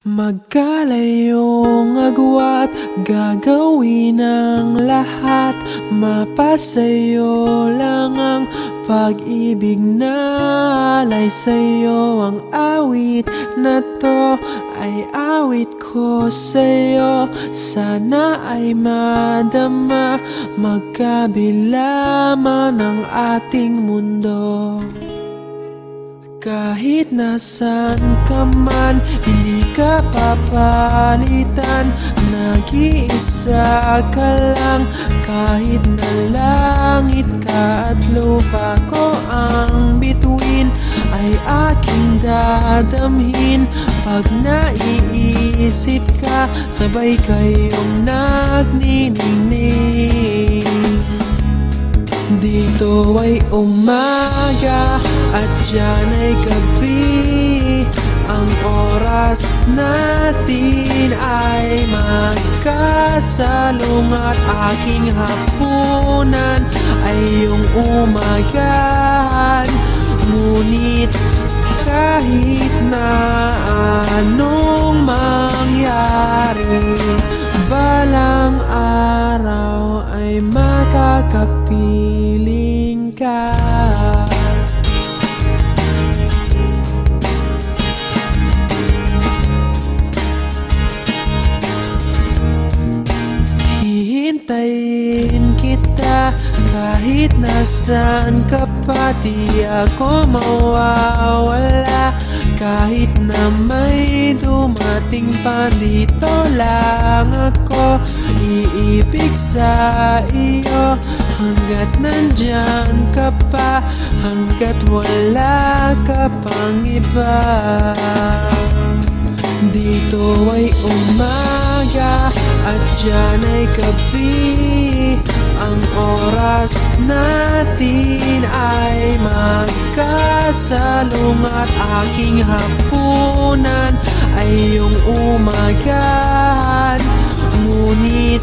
Magkalayong agwat, gagawin ang lahat. Mapasayo lang ang pag-ibig na alay sa'yo. Ang awit na to ay awit ko sa'yo. Sana ay madama, magkabila man ang ating mundo. Kahit nasan ka man, hindi ka papalitan. Nag-iisa ka lang, kahit na langit ka at lupa ko ang bituin, ay aking dadamhin. Pag naiisip ka, sabay kayong nagniningning. Dito ay umaga at dyan ay gabi. Ang oras natin ay magkasalungat. Aking hapunan ay iyong umagahan. Ngunit kahit na anong mangyari, balang araw ay makakapiling ka. Hihintayin kita kahit nasaan ka pa. Di ako mawawala kahit na may dumating pa. Dito lang ako iibig sa iyo hanggat nandyan ka pa, hanggat wala ka pang iba. Dito ay umaga at dyan ay gabi. Ang oras natin ay magkasalungat. Aking hapunan ay iyong umagahan. Ngunit